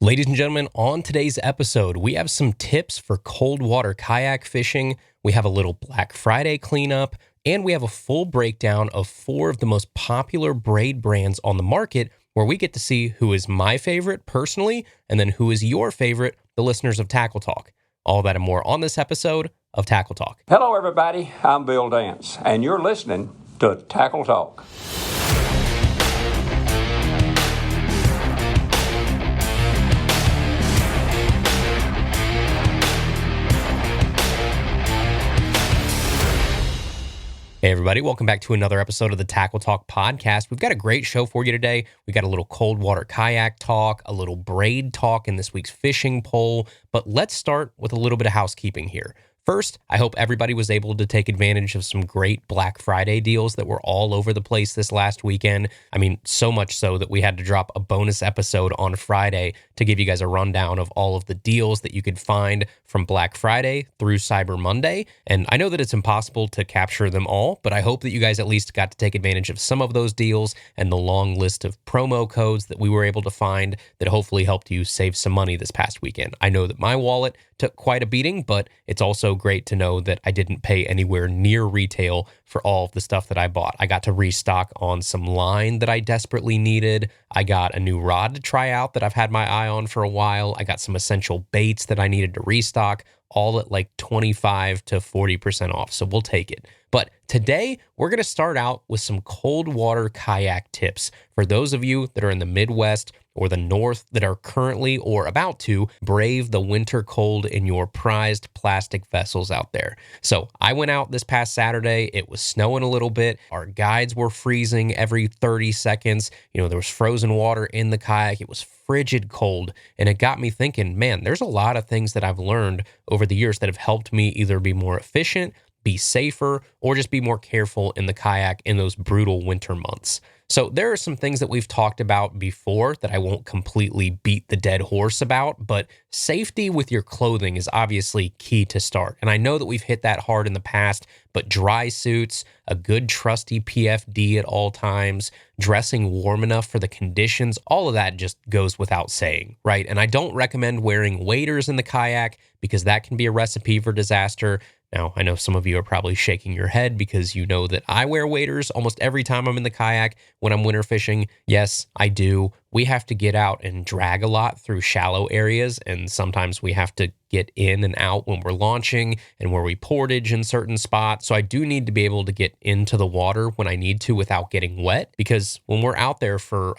Ladies and gentlemen, on today's episode, we have some tips for cold water kayak fishing. We have a little Black Friday cleanup, and we have a full breakdown of 4 of the most popular braid brands on the market, where we get to see who is my favorite personally, and then who is your favorite, the listeners of Tackle Talk. All that and more on this episode of Tackle Talk. Hello, everybody. I'm Bill Dance, and you're listening to Tackle Talk. Hey everybody, welcome back to another episode of the Tackle Talk podcast. We've got a great show for you today. We got a little cold water kayak talk, a little braid talk in this week's fishing poll, but let's start with a little bit of housekeeping here. First, I hope everybody was able to take advantage of some great Black Friday deals that were all over the place this last weekend. I mean, so much so that we had to drop a bonus episode on Friday to give you guys a rundown of all of the deals that you could find from Black Friday through Cyber Monday. And I know that it's impossible to capture them all, but I hope that you guys at least got to take advantage of some of those deals and the long list of promo codes that we were able to find that hopefully helped you save some money this past weekend. I know that my wallet took quite a beating, but it's also great to know that I didn't pay anywhere near retail for all of the stuff that I bought. I got to restock on some line that I desperately needed. I got a new rod to try out that I've had my eye on for a while. I got some essential baits that I needed to restock, all at like 25 to 40% off. So we'll take it. But today, we're going to start out with some cold water kayak tips for those of you that are in the Midwest or the North that are currently or about to brave the winter cold in your prized plastic vessels out there. So I went out this past Saturday. It was snowing a little bit. Our guides were freezing every 30 seconds. There was frozen water in the kayak. It was frigid cold. And it got me thinking, man, there's a lot of things that I've learned over the years that have helped me either be more efficient, be safer, or just be more careful in the kayak in those brutal winter months. So there are some things that we've talked about before that I won't completely beat the dead horse about, but safety with your clothing is obviously key to start. And I know that we've hit that hard in the past, but dry suits, a good trusty PFD at all times, dressing warm enough for the conditions, all of that just goes without saying, right? And I don't recommend wearing waders in the kayak because that can be a recipe for disaster. Now, I know some of you are probably shaking your head because you know that I wear waders almost every time I'm in the kayak when I'm winter fishing. Yes, I do. We have to get out and drag a lot through shallow areas, and sometimes we have to get in and out when we're launching and where we portage in certain spots. So I do need to be able to get into the water when I need to without getting wet, because when we're out there for,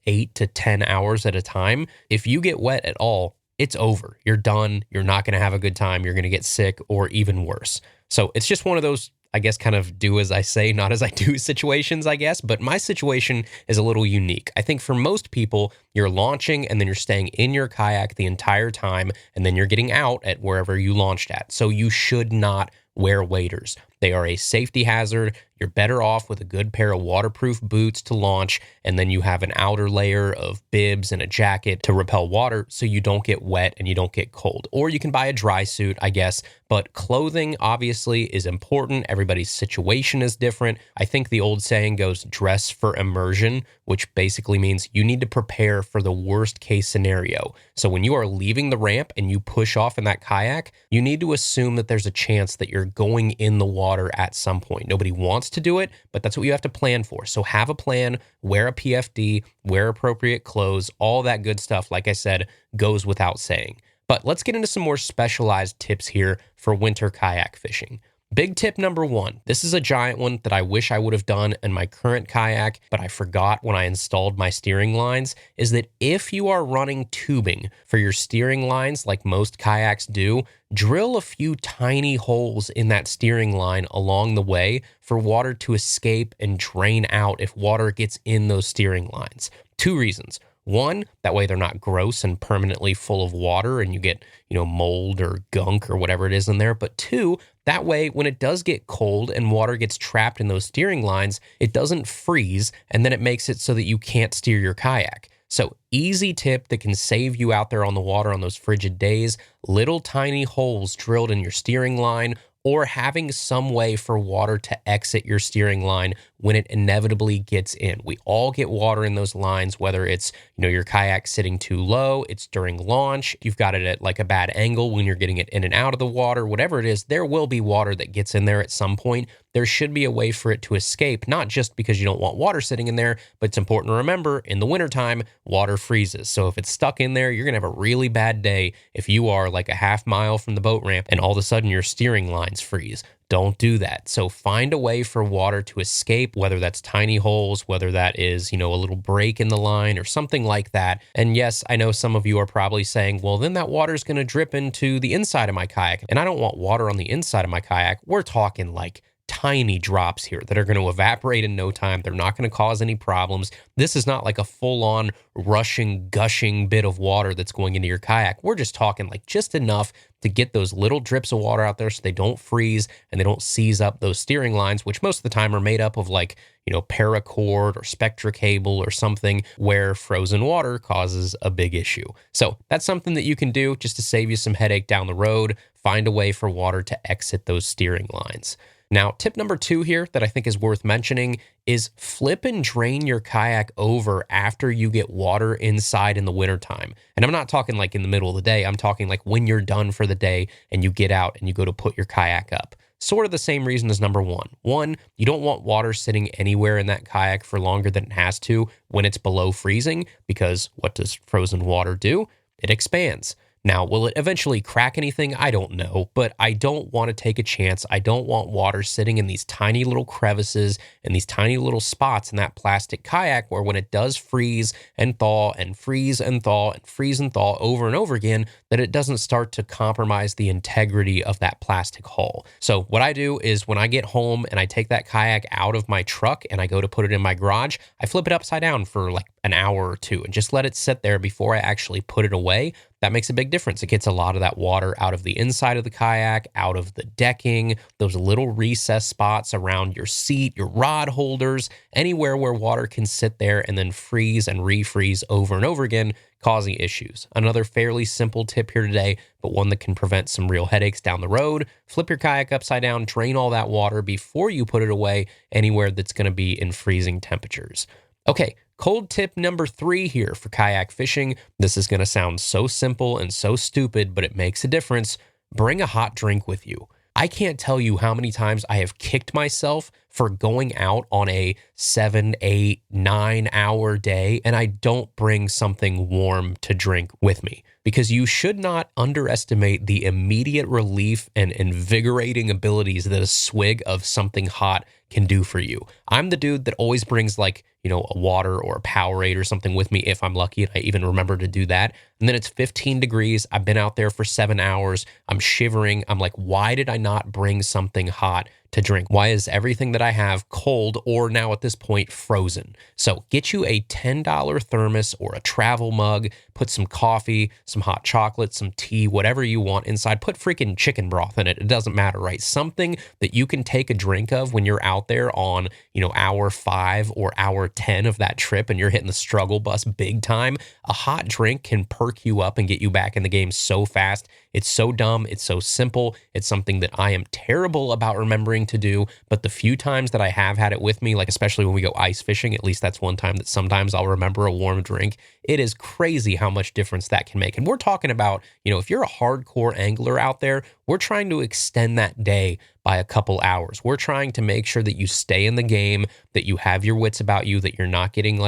8 to 10 hours at a time, if you get wet at all, it's over. You're done. You're not going to have a good time. You're going to get sick or even worse. So it's just one of those, I guess, kind of do as I say, not as I do situations, I guess. But my situation is a little unique. I think for most people, you're launching and then you're staying in your kayak the entire time, and then you're getting out at wherever you launched at. So you should not wear waders. They are a safety hazard. You're better off with a good pair of waterproof boots to launch, and then you have an outer layer of bibs and a jacket to repel water so you don't get wet and you don't get cold. Or you can buy a dry suit, I guess, but clothing obviously is important. Everybody's situation is different. I think the old saying goes, dress for immersion, which basically means you need to prepare for the worst case scenario. So when you are leaving the ramp and you push off in that kayak, you need to assume that there's a chance that you're going in the water at some point. Nobody wants to do it, but that's what you have to plan for. So have a plan, wear a PFD, wear appropriate clothes, all that good stuff, like I said, goes without saying. But let's get into some more specialized tips here for winter kayak fishing. Big tip number 1. This is a giant one that I wish I would have done in my current kayak, but I forgot when I installed my steering lines, is that if you are running tubing for your steering lines like most kayaks do, drill a few tiny holes in that steering line along the way for water to escape and drain out if water gets in those steering lines. 2 reasons. 1, that way they're not gross and permanently full of water and you get, mold or gunk or whatever it is in there. But 2, that way when it does get cold and water gets trapped in those steering lines, it doesn't freeze, and then it makes it so that you can't steer your kayak. So easy tip that can save you out there on the water on those frigid days, little tiny holes drilled in your steering line, or having some way for water to exit your steering line when it inevitably gets in. We all get water in those lines, whether it's, your kayak sitting too low, it's during launch, you've got it at like a bad angle when you're getting it in and out of the water, whatever it is, there will be water that gets in there at some point. There should be a way for it to escape, not just because you don't want water sitting in there, but it's important to remember in the wintertime, water freezes. So if it's stuck in there, you're going to have a really bad day if you are like a half mile from the boat ramp and all of a sudden your steering lines freeze. Don't do that. So find a way for water to escape, whether that's tiny holes, whether that is, a little break in the line or something like that. And yes, I know some of you are probably saying, well, then that water is going to drip into the inside of my kayak. And I don't want water on the inside of my kayak. We're talking like tiny drops here that are going to evaporate in no time. They're not going to cause any problems. This is not like a full-on rushing, gushing bit of water that's going into your kayak. We're just talking like just enough to get those little drips of water out there so they don't freeze and they don't seize up those steering lines, which most of the time are made up of like, paracord or Spectra cable or something where frozen water causes a big issue. So that's something that you can do just to save you some headache down the road. Find a way for water to exit those steering lines. Now, tip number 2 here that I think is worth mentioning is flip and drain your kayak over after you get water inside in the wintertime. And I'm not talking like in the middle of the day. I'm talking like when you're done for the day and you get out and you go to put your kayak up. Sort of the same reason as number 1. 1, you don't want water sitting anywhere in that kayak for longer than it has to when it's below freezing, because what does frozen water do? It expands. Now, will it eventually crack anything? I don't know, but I don't want to take a chance. I don't want water sitting in these tiny little crevices and these tiny little spots in that plastic kayak where when it does freeze and thaw and freeze and thaw and freeze and thaw over and over again, that it doesn't start to compromise the integrity of that plastic hull. So what I do is when I get home and I take that kayak out of my truck and I go to put it in my garage, I flip it upside down for like an hour or 2 and just let it sit there before I actually put it away. That makes a big difference. It gets a lot of that water out of the inside of the kayak, out of the decking, those little recess spots around your seat, your rod holders, anywhere where water can sit there and then freeze and refreeze over and over again, causing issues. Another fairly simple tip here today, but one that can prevent some real headaches down the road. Flip your kayak upside down, drain all that water before you put it away anywhere that's going to be in freezing temperatures. Okay, cold tip number 3 here for kayak fishing. This is going to sound so simple and so stupid, but it makes a difference. Bring a hot drink with you. I can't tell you how many times I have kicked myself for going out on a 7, 8, 9 hour day and I don't bring something warm to drink with me, because you should not underestimate the immediate relief and invigorating abilities that a swig of something hot can do for you. I'm the dude that always brings like, a water or a Powerade or something with me if I'm lucky and I even remember to do that. And then it's 15 degrees. I've been out there for 7 hours. I'm shivering. I'm like, why did I not bring something hot to drink? Why is everything that I have cold or now at this point frozen? So get you a $10 thermos or a travel mug, put some coffee, some hot chocolate, some tea, whatever you want inside. Put freaking chicken broth in it. It doesn't matter, right? Something that you can take a drink of when you're out there on, hour 5 or hour 10 of that trip and you're hitting the struggle bus big time. A hot drink can perk you up and get you back in the game so fast. It's so dumb. It's so simple. It's something that I am terrible about remembering to do, but the few times that I have had it with me, like especially when we go ice fishing, at least that's one time that sometimes I'll remember a warm drink. It is crazy how much difference that can make. And we're talking about, if you're a hardcore angler out there, we're trying to extend that day by a couple hours. We're trying to make sure that you stay in the game, that you have your wits about you, that you're not getting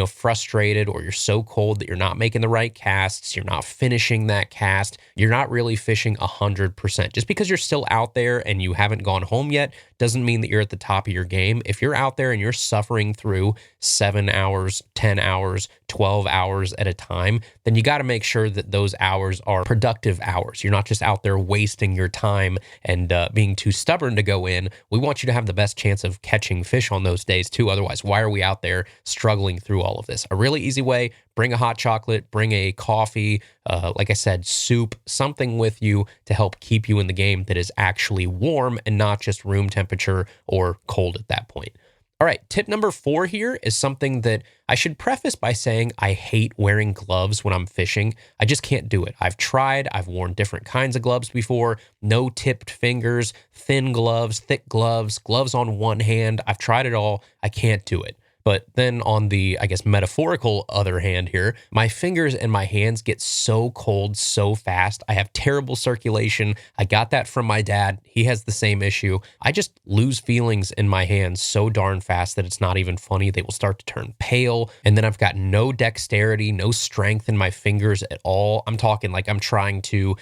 frustrated or you're so cold that you're not making the right casts, you're not finishing that cast, you're not really fishing 100%. Just because you're still out there and you haven't gone home yet doesn't mean that you're at the top of your game. If you're out there and you're suffering through 7 hours, 10 hours, 12 hours at a time, then you got to make sure that those hours are productive hours. You're not just out there wasting your time and being too stubborn to go in. We want you to have the best chance of catching fish on those days too. Otherwise, why are we out there struggling through all of this? A really easy way: bring a hot chocolate, bring a coffee, like I said, soup, something with you to help keep you in the game that is actually warm and not just room temperature or cold at that point. All right, tip number 4 here is something that I should preface by saying I hate wearing gloves when I'm fishing. I just can't do it. I've tried, I've worn different kinds of gloves before, no tipped fingers, thin gloves, thick gloves, gloves on one hand. I've tried it all. I can't do it. But then on the, I guess, metaphorical other hand here, my fingers and my hands get so cold so fast. I have terrible circulation. I got that from my dad. He has the same issue. I just lose feelings in my hands so darn fast that it's not even funny. They will start to turn pale. And then I've got no dexterity, no strength in my fingers at all. I'm talking like I'm trying to,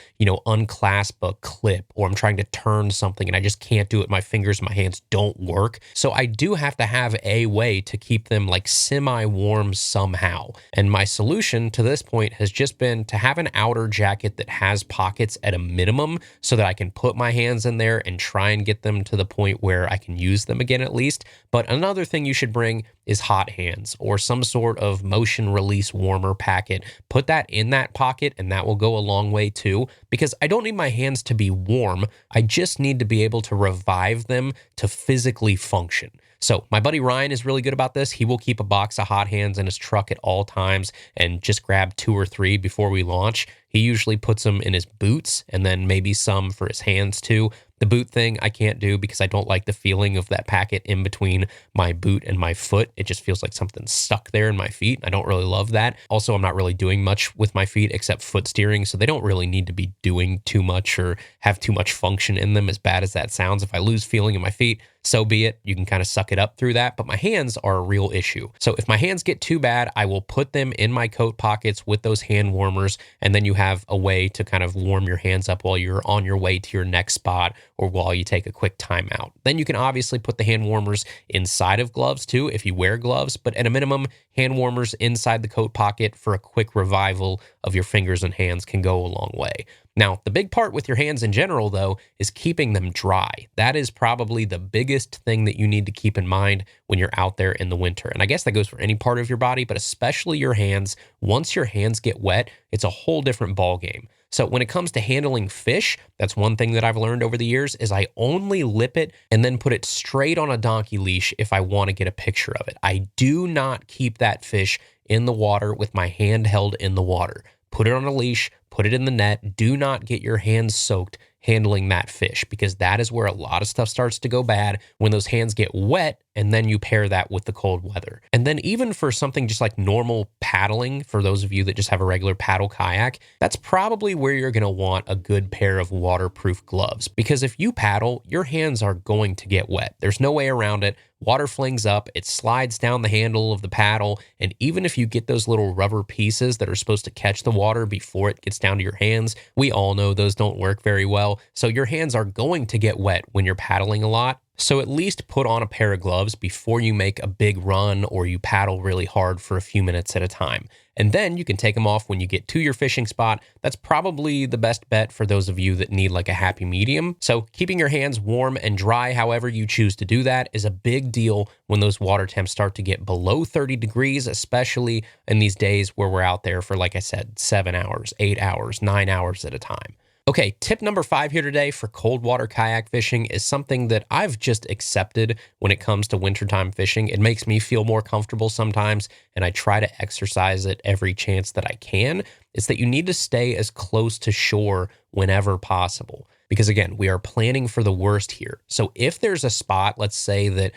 unclasp a clip, or I'm trying to turn something and I just can't do it. My fingers and my hands don't work. So I do have to have a way to keep them like semi-warm somehow. And my solution to this point has just been to have an outer jacket that has pockets at a minimum so that I can put my hands in there and try and get them to the point where I can use them again at least. But another thing you should bring is hot hands or some sort of motion release warmer packet. Put that in that pocket and that will go a long way too, because I don't need my hands to be warm. I just need to be able to revive them to physically function. So my buddy Ryan is really good about this. He will keep a box of hot hands in his truck at all times and just grab 2 or 3 before we launch. He usually puts them in his boots and then maybe some for his hands too. The boot thing I can't do because I don't like the feeling of that packet in between my boot and my foot. It just feels like something's stuck there in my feet. I don't really love that. Also, I'm not really doing much with my feet except foot steering, so they don't really need to be doing too much or have too much function in them, as bad as that sounds. If I lose feeling in my feet, so be it. You can kind of suck it up through that, but my hands are a real issue. So if my hands get too bad, I will put them in my coat pockets with those hand warmers, and then you have a way to kind of warm your hands up while you're on your way to your next spot or while you take a quick time out. Then you can obviously put the hand warmers inside of gloves too if you wear gloves, but at a minimum, hand warmers inside the coat pocket for a quick revival of your fingers and hands can go a long way. Now, the big part with your hands in general, though, is keeping them dry. That is probably the biggest thing that you need to keep in mind when you're out there in the winter. And I guess that goes for any part of your body, but especially your hands. Once your hands get wet, it's a whole different ballgame. So when it comes to handling fish, that's one thing that I've learned over the years is I only lip it and then put it straight on a donkey leash if I want to get a picture of it. I do not keep that fish in the water with my hand held in the water. Put it on a leash, put it in the net. Do not get your hands soaked handling that fish, because that is where a lot of stuff starts to go bad when those hands get wet, and then you pair that with the cold weather. And then even for something just like normal paddling, for those of you that just have a regular paddle kayak, that's probably where you're going to want a good pair of waterproof gloves, because if you paddle, your hands are going to get wet. There's no way around it. Water flings up, it slides down the handle of the paddle, and even if you get those little rubber pieces that are supposed to catch the water before it gets down to your hands, we all know those don't work very well. So your hands are going to get wet when you're paddling a lot. So at least put on a pair of gloves before you make a big run or you paddle really hard for a few minutes at a time. And then you can take them off when you get to your fishing spot. That's probably the best bet for those of you that need like a happy medium. So keeping your hands warm and dry, however you choose to do that, is a big deal when those water temps start to get below 30 degrees, especially in these days where we're out there for, like I said, 7 hours, 8 hours, 9 hours at a time. Okay, tip number 5 here today for cold water kayak fishing is something that I've just accepted when it comes to wintertime fishing. It makes me feel more comfortable sometimes, and I try to exercise it every chance that I can. It's that you need to stay as close to shore whenever possible. Because again, we are planning for the worst here. So if there's a spot, let's say that,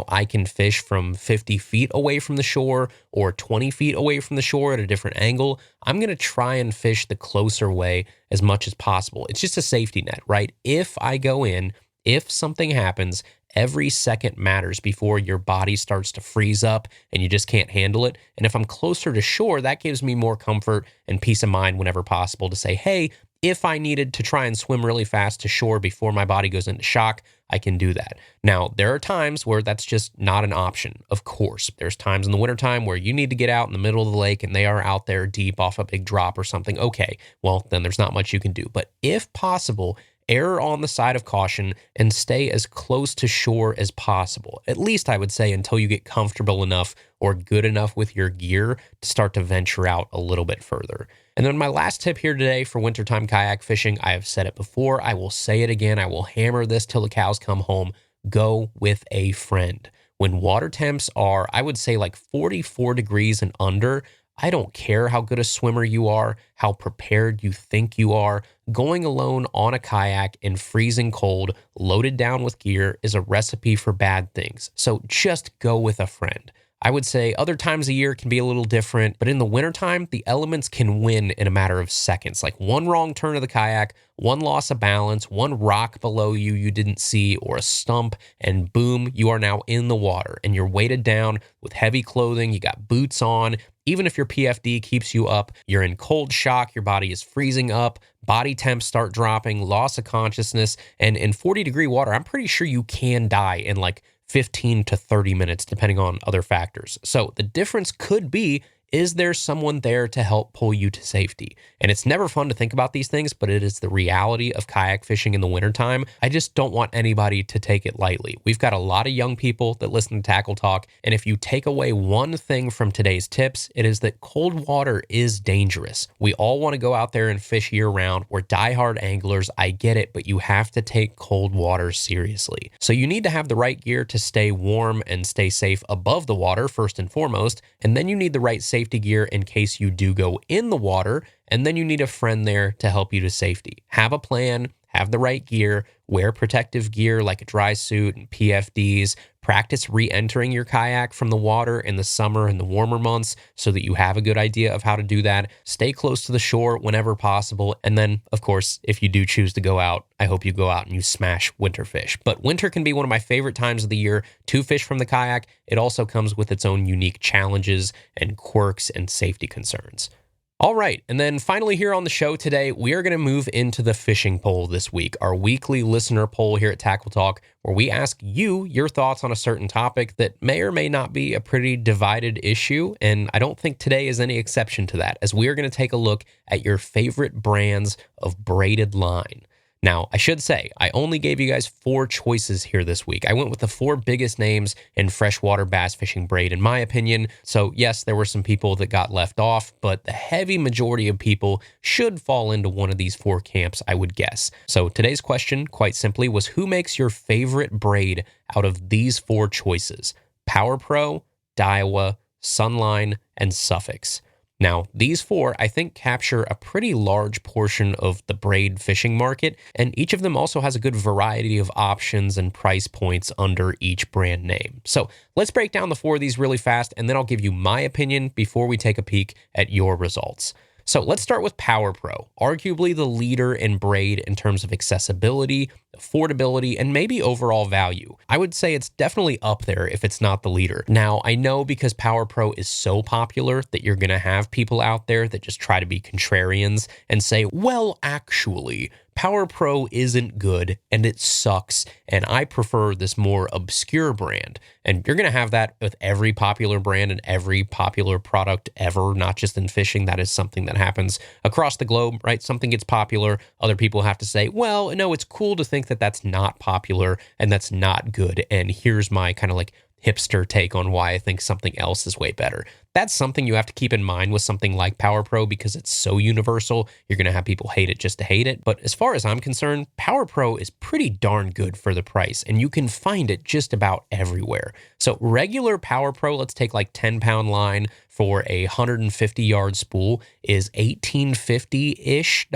I can fish from 50 feet away from the shore or 20 feet away from the shore at a different angle, I'm going to try and fish the closer way as much as possible. It's just a safety net, right? If I go in, if something happens, every second matters before your body starts to freeze up and you just can't handle it. And if I'm closer to shore, that gives me more comfort and peace of mind whenever possible to say, hey, if I needed to try and swim really fast to shore before my body goes into shock, I can do that. Now, there are times where that's just not an option, of course. There's times in the wintertime where you need to get out in the middle of the lake and they are out there deep off a big drop or something. Okay, well, then there's not much you can do. But if possible, err on the side of caution and stay as close to shore as possible. At least I would say until you get comfortable enough or good enough with your gear to start to venture out a little bit further. And then my last tip here today for wintertime kayak fishing, I have said it before, I will say it again, I will hammer this till the cows come home. Go with a friend. When water temps are, I would say like 44 degrees and under, I don't care how good a swimmer you are, how prepared you think you are. Going alone on a kayak in freezing cold, loaded down with gear, is a recipe for bad things. So just go with a friend. I would say other times a year can be a little different, but in the wintertime, the elements can win in a matter of seconds. Like one wrong turn of the kayak, one loss of balance, one rock below you didn't see, or a stump, and boom, you are now in the water and you're weighted down with heavy clothing, you got boots on. Even if your PFD keeps you up, you're in cold shock, your body is freezing up, body temps start dropping, loss of consciousness, and in 40-degree water, I'm pretty sure you can die in like 15 to 30 minutes, depending on other factors. So the difference could be, is there someone there to help pull you to safety? And it's never fun to think about these things, but it is the reality of kayak fishing in the wintertime. I just don't want anybody to take it lightly. We've got a lot of young people that listen to Tackle Talk, and if you take away one thing from today's tips, it is that cold water is dangerous. We all want to go out there and fish year-round. We're diehard anglers, I get it, but you have to take cold water seriously. So you need to have the right gear to stay warm and stay safe above the water, first and foremost, and then you need the right safety gear in case you do go in the water, and then you need a friend there to help you to safety. Have a plan, have the right gear, wear protective gear like a dry suit and PFDs, practice re-entering your kayak from the water in the summer and the warmer months so that you have a good idea of how to do that. Stay close to the shore whenever possible. And then, of course, if you do choose to go out, I hope you go out and you smash winter fish. But winter can be one of my favorite times of the year to fish from the kayak. It also comes with its own unique challenges and quirks and safety concerns. All right, and then finally here on the show today, we are going to move into the fishing poll this week, our weekly listener poll here at Tackle Talk, where we ask you your thoughts on a certain topic that may or may not be a pretty divided issue, and I don't think today is any exception to that, as we are going to take a look at your favorite brands of braided line. Now, I should say, I only gave you guys 4 choices here this week. I went with the 4 biggest names in freshwater bass fishing braid, in my opinion. So yes, there were some people that got left off, but the heavy majority of people should fall into one of these 4 camps, I would guess. So today's question, quite simply, was who makes your favorite braid out of these 4 choices? Power Pro, Daiwa, Sunline, and Suffix. Now, these 4, I think, capture a pretty large portion of the braid fishing market, and each of them also has a good variety of options and price points under each brand name. So let's break down the 4 of these really fast, and then I'll give you my opinion before we take a peek at your results. So let's start with Power Pro, arguably the leader in braid in terms of accessibility, affordability, and maybe overall value. I would say it's definitely up there if it's not the leader. Now, I know because Power Pro is so popular that you're going to have people out there that just try to be contrarians and say, well, actually, Power Pro isn't good and it sucks, and I prefer this more obscure brand. And you're going to have that with every popular brand and every popular product ever, not just in fishing. That is something that happens across the globe, right? Something gets popular, other people have to say, well, no, it's cool to think that that's not popular and that's not good. And here's my kind of like hipster take on why I think something else is way better. That's something you have to keep in mind with something like Power Pro because it's so universal. You're going to have people hate it just to hate it. But as far as I'm concerned, Power Pro is pretty darn good for the price, and you can find it just about everywhere. So regular Power Pro, let's take like 10-pound line for a 150-yard spool, is $18.50-ish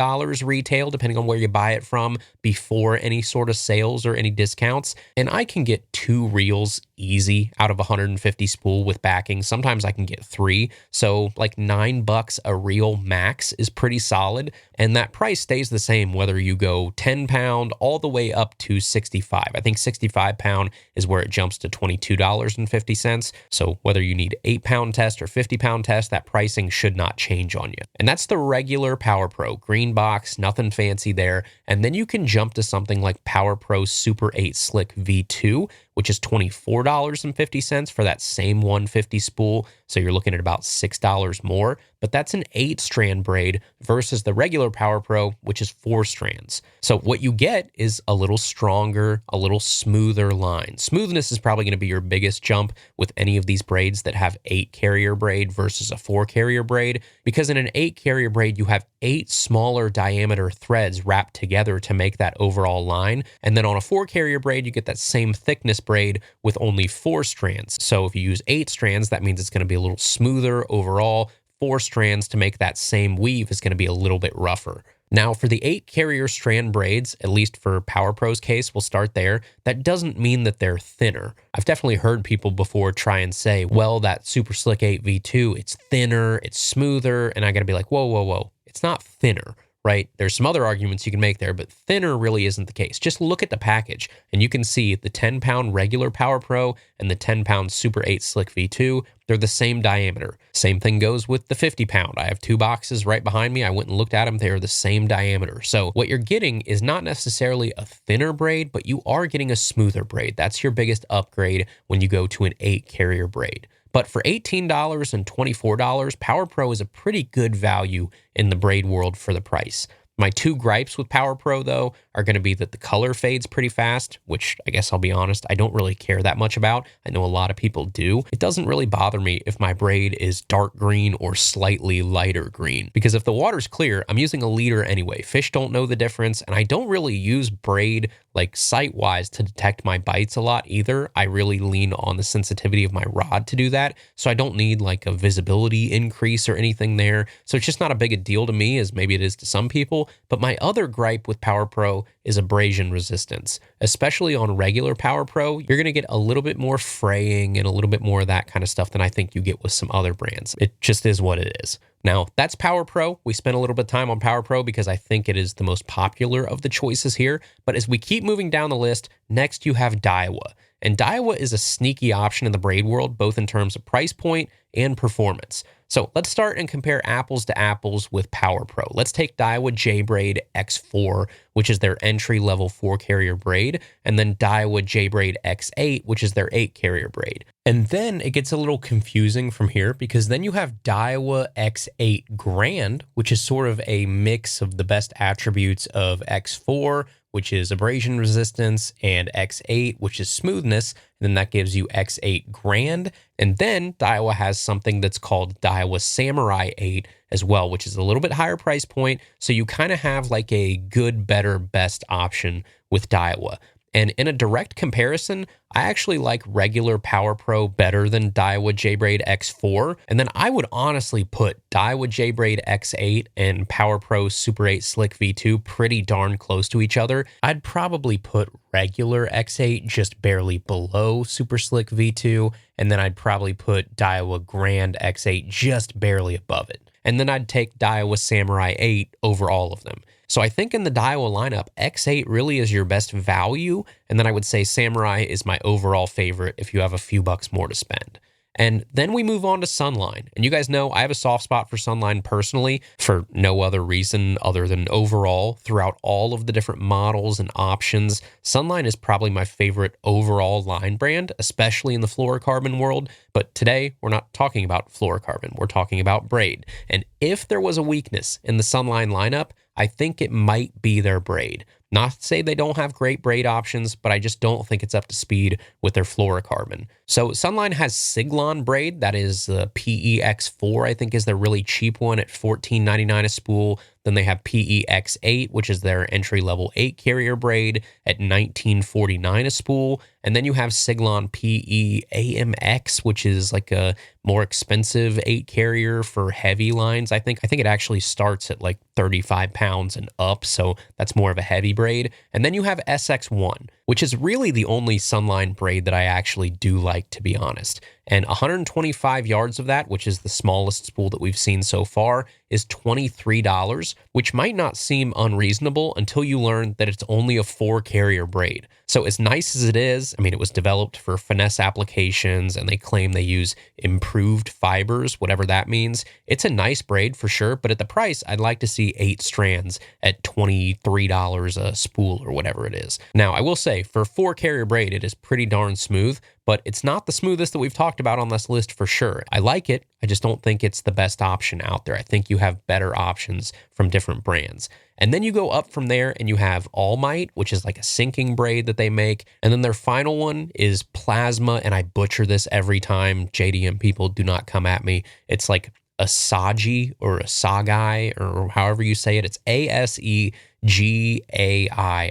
retail, depending on where you buy it from, before any sort of sales or any discounts. And I can get 2 reels easy out of a 150 spool with backing. Sometimes I can get 3. So like $9 a reel max is pretty solid. And that price stays the same whether you go 10 pound all the way up to 65. I think 65 pound is where it jumps to $22.50. So whether you need 8-pound test or 50-pound test, that pricing should not change on you. And that's the regular Power Pro, green box, nothing fancy there. And then you can jump to something like Power Pro Super 8 Slick V2, which is $24.50 for that same 150 spool. So you're looking at about $6 more, but that's an 8-strand braid versus the regular Power Pro, which is 4 strands. So what you get is a little stronger, a little smoother line. Smoothness is probably going to be your biggest jump with any of these braids that have 8 carrier braids. braid versus a 4-carrier braid, because in an 8-carrier braid, you have 8 smaller diameter threads wrapped together to make that overall line. And then on a 4-carrier braid, you get that same thickness braid with only 4 strands. So if you use 8 strands, that means it's going to be a little smoother overall. 4 strands to make that same weave is going to be a little bit rougher. Now, for the 8-carrier strand braids, at least for Power Pro's case, we'll start there. That doesn't mean that they're thinner. I've definitely heard people before try and say, well, that Super Slick 8 V2, it's thinner, it's smoother. And I got to be like, whoa, whoa, whoa. It's not thinner, right? There's some other arguments you can make there, but thinner really isn't the case. Just look at the package and you can see the 10-pound regular Power Pro and the 10-pound Super 8 Slick V2. They're the same diameter. Same thing goes with the 50-pound. I have 2 boxes right behind me. I went and looked at them. They are the same diameter. So what you're getting is not necessarily a thinner braid, but you are getting a smoother braid. That's your biggest upgrade when you go to an 8-carrier braid. But for $18 and $24, Power Pro is a pretty good value in the braid world for the price. My 2 gripes with Power Pro, though, are going to be that the color fades pretty fast, which I guess I'll be honest, I don't really care that much about. I know a lot of people do. It doesn't really bother me if my braid is dark green or slightly lighter green, because if the water's clear, I'm using a leader anyway. Fish don't know the difference, and I don't really use braid like sight-wise to detect my bites a lot either. I really lean on the sensitivity of my rod to do that, so I don't need like a visibility increase or anything there. So it's just not a big a deal to me as maybe it is to some people. But my other gripe with Power Pro is abrasion resistance. Especially on regular Power Pro, you're going to get a little bit more fraying and a little bit more of that kind of stuff than I think you get with some other brands. It just is what it is. Now, that's Power Pro. We spent a little bit of time on Power Pro because I think it is the most popular of the choices here. But as we keep moving down the list, next you have Daiwa. And Daiwa is a sneaky option in the braid world, both in terms of price point and performance. So let's start and compare apples to apples with Power Pro. Let's take Daiwa J-Braid X4, which is their entry-level 4-carrier braid, and then Daiwa J-Braid X8, which is their 8-carrier braid. And then it gets a little confusing from here because then you have Daiwa X8 Grand, which is sort of a mix of the best attributes of X4, which is abrasion resistance, and X8, which is smoothness. And then that gives you X8 Grand. And then Daiwa has something that's called Daiwa Samurai 8 as well, which is a little bit higher price point. So you kind of have like a good, better, best option with Daiwa. And in a direct comparison, I actually like regular Power Pro better than Daiwa J-Braid X4. And then I would honestly put Daiwa J-Braid X8 and Power Pro Super 8 Slick V2 pretty darn close to each other. I'd probably put regular X8 just barely below Super Slick V2. And then I'd probably put Daiwa Grand X8 just barely above it. And then I'd take Daiwa Samurai 8 over all of them. So I think in the Daiwa lineup, X8 really is your best value. And then I would say Samurai is my overall favorite if you have a few bucks more to spend. And then we move on to Sunline. And you guys know I have a soft spot for Sunline personally for no other reason other than overall, throughout all of the different models and options, Sunline is probably my favorite overall line brand, especially in the fluorocarbon world. But today, we're not talking about fluorocarbon. We're talking about braid. And if there was a weakness in the Sunline lineup, I think it might be their braid. Not to say they don't have great braid options, but I just don't think it's up to speed with their fluorocarbon. So Sunline has Siglon braid. That is the PEX4, I think is their really cheap one at $14.99 a spool. Then they have PEX8, which is their entry-level 8-carrier braid at $19.49 a spool. And then you have Siglon PEAMX, which is like a more expensive 8-carrier for heavy lines. I think it actually starts at like 35 pounds and up, so that's more of a heavy braid. And then you have SX1, which is really the only Sunline braid that I actually do like, to be honest. And 125 yards of that, which is the smallest spool that we've seen so far, is $23, which might not seem unreasonable until you learn that it's only a 4-carrier braid. So as nice as it is, I mean, it was developed for finesse applications and they claim they use improved fibers, whatever that means. It's a nice braid for sure, but at the price, I'd like to see 8 strands at $23 a spool or whatever it is. Now, I will say for a 4-carrier braid, it is pretty darn smooth, but it's not the smoothest that we've talked about on this list for sure. I like it. I just don't think it's the best option out there. I think you have better options from different brands. And then you go up from there and you have All Might, which is like a sinking braid that they make. And then their final one is Plasma, and I butcher this every time. JDM people, do not come at me. It's like Asagi or Asagai or however you say it. It's ASEGAI,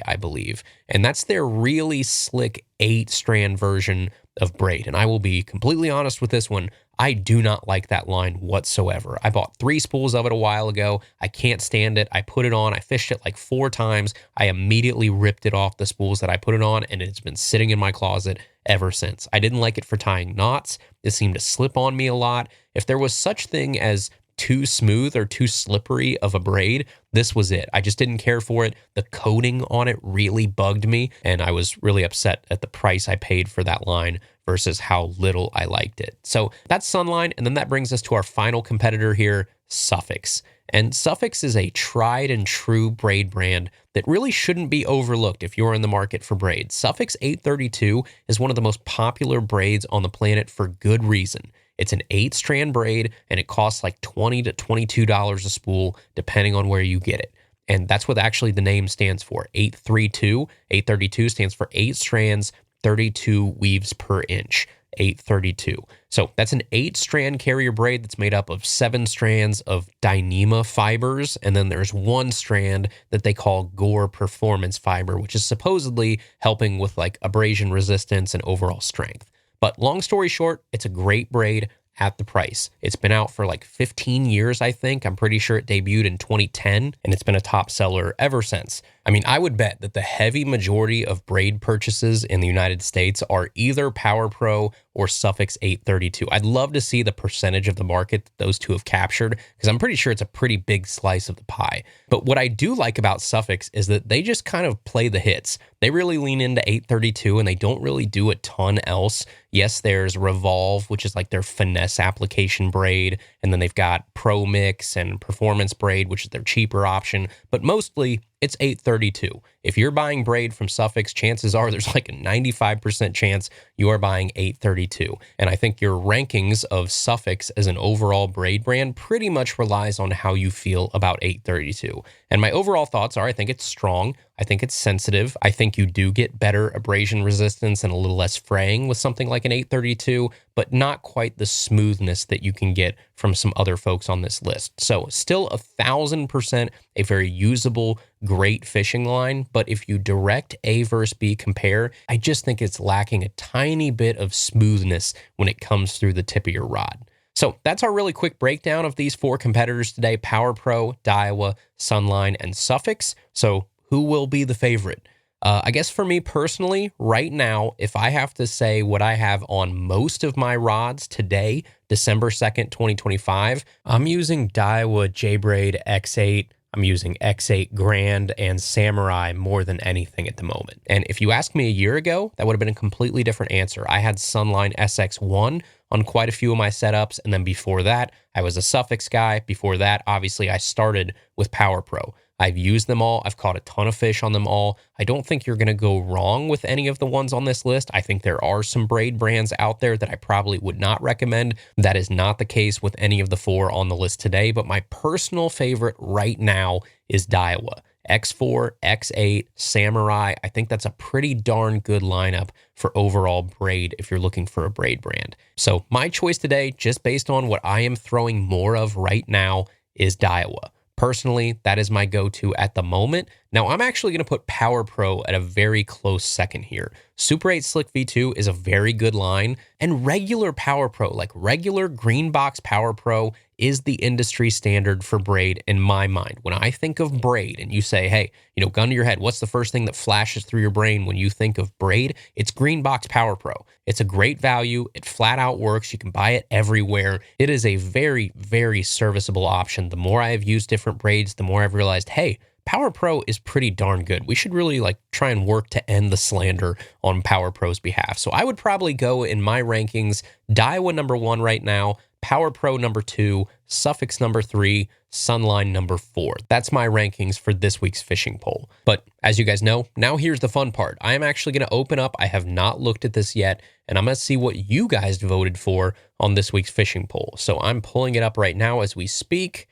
I believe. And that's their really slick 8-strand version of braid. And I will be completely honest with this one. I do not like that line whatsoever. I bought 3 spools of it a while ago. I can't stand it. I put it on. I fished it like 4 times. I immediately ripped it off the spools that I put it on, and it's been sitting in my closet ever since. I didn't like it for tying knots. It seemed to slip on me a lot. If there was such thing as too smooth or too slippery of a braid, this was it. I just didn't care for it. The coating on it really bugged me, and I was really upset at the price I paid for that line versus how little I liked it. So that's Sunline, and then that brings us to our final competitor here, Suffix. And Suffix is a tried and true braid brand that really shouldn't be overlooked if you're in the market for braids. Suffix 832 is one of the most popular braids on the planet for good reason. It's an 8-strand braid, and it costs like $20 to $22 a spool, depending on where you get it. And that's what actually the name stands for, 832. 832 stands for 8 strands, 32 weaves per inch, 832. So that's an 8-strand carrier braid that's made up of 7 strands of Dyneema fibers, and then there's 1 strand that they call Gore Performance fiber, which is supposedly helping with like abrasion resistance and overall strength. But long story short, it's a great braid at the price. It's been out for like 15 years, I think. I'm pretty sure it debuted in 2010, and it's been a top seller ever since. I mean, I would bet that the heavy majority of braid purchases in the United States are either Power Pro or Suffix 832. I'd love to see the percentage of the market that those two have captured, because I'm pretty sure it's a pretty big slice of the pie. But what I do like about Suffix is that they just kind of play the hits. They really lean into 832, and they don't really do a ton else. Yes, there's Revolve, which is like their finesse application braid, and then they've got Pro Mix and Performance Braid, which is their cheaper option, but mostly it's 832. If you're buying braid from Suffix, chances are there's like a 95% chance you are buying 832. And I think your rankings of Suffix as an overall braid brand pretty much relies on how you feel about 832. And my overall thoughts are, I think it's strong. I think it's sensitive. I think you do get better abrasion resistance and a little less fraying with something like an 832, but not quite the smoothness that you can get from some other folks on this list. So still 1,000% a very usable, great fishing line. But if you direct A versus B compare, I just think it's lacking a tiny bit of smoothness when it comes through the tip of your rod. So that's our really quick breakdown of these 4 competitors today: Power Pro, Daiwa, Sunline, and Suffix. So who will be the favorite? I guess for me personally, right now, if I have to say what I have on most of my rods today, December 2nd, 2025, I'm using Daiwa J-Braid X8. I'm using X8 Grand and Samurai more than anything at the moment. And if you asked me a year ago, that would have been a completely different answer. I had Sunline SX1 on quite a few of my setups, and then before that, I was a Suffix guy. Before that, obviously, I started with Power Pro. I've used them all. I've caught a ton of fish on them all. I don't think you're going to go wrong with any of the ones on this list. I think there are some braid brands out there that I probably would not recommend. That is not the case with any of the 4 on the list today, but my personal favorite right now is Daiwa. X4, X8, Samurai. I think that's a pretty darn good lineup for overall braid if you're looking for a braid brand. So my choice today, just based on what I am throwing more of right now, is Daiwa. Personally, that is my go-to at the moment. Now, I'm actually going to put Power Pro at a very close second here. Super 8 Slick V2 is a very good line, and regular Power Pro, like regular green box Power Pro, is the industry standard for braid in my mind. When I think of braid and you say, hey, gun to your head, what's the first thing that flashes through your brain when you think of braid? It's green box Power Pro. It's a great value. It flat out works. You can buy it everywhere. It is a very, very serviceable option. The more I have used different braids, the more I've realized, hey, Power Pro is pretty darn good. We should really try and work to end the slander on Power Pro's behalf. So I would probably go in my rankings, Daiwa number 1 right now, Power Pro number 2, Suffix number 3, Sunline number 4. That's my rankings for this week's fishing poll. But as you guys know, now here's the fun part. I am actually going to open up. I have not looked at this yet, and I'm going to see what you guys voted for on this week's fishing poll. So I'm pulling it up right now as we speak.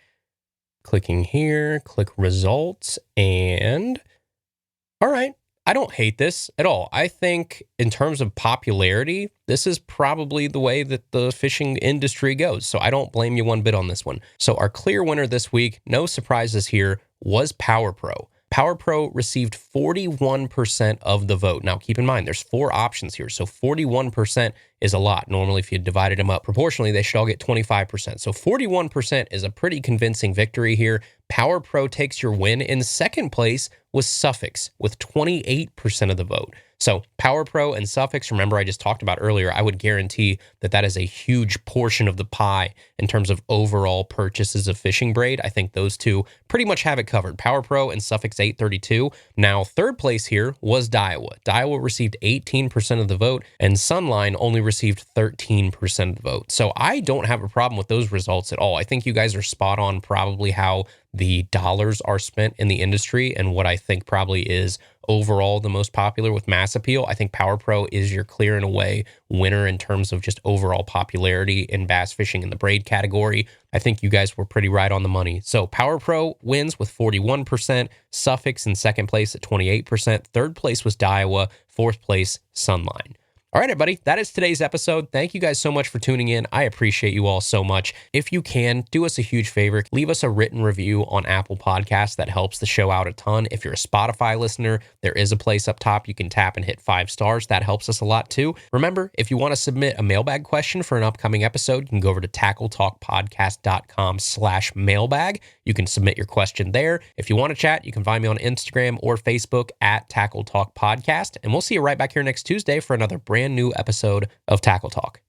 Clicking here, click results, and all right. I don't hate this at all. I think in terms of popularity, this is probably the way that the fishing industry goes. So I don't blame you one bit on this one. So our clear winner this week, no surprises here, was Power Pro. Power Pro received 41% of the vote. Now, keep in mind, there's 4 options here. So 41% is a lot. Normally, if you divided them up proportionally, they should all get 25%. So 41% is a pretty convincing victory here. Power Pro takes your win. In second place was Suffix with 28% of the vote. So Power Pro and Suffix, remember I just talked about earlier, I would guarantee that that is a huge portion of the pie in terms of overall purchases of fishing braid. I think those two pretty much have it covered. Power Pro and Suffix 832. Now, third place here was Daiwa. Daiwa received 18% of the vote, and Sunline only received 13% of the vote. So I don't have a problem with those results at all. I think you guys are spot on probably how the dollars are spent in the industry and what I think probably is overall the most popular with mass appeal. I think Power Pro is your clear and away winner in terms of just overall popularity in bass fishing in the braid category. I think you guys were pretty right on the money. So Power Pro wins with 41%, Suffix in second place at 28%, third place was Daiwa, fourth place Sunline. All right, everybody, that is today's episode. Thank you guys so much for tuning in. I appreciate you all so much. If you can, do us a huge favor. Leave us a written review on Apple Podcasts. That helps the show out a ton. If you're a Spotify listener, there is a place up top you can tap and hit 5 stars. That helps us a lot too. Remember, if you want to submit a mailbag question for an upcoming episode, you can go over to tackletalkpodcast.com/mailbag. You can submit your question there. If you want to chat, you can find me on Instagram or Facebook at Tackle Talk Podcast. And we'll see you right back here next Tuesday for another brand new episode of Tackle Talk.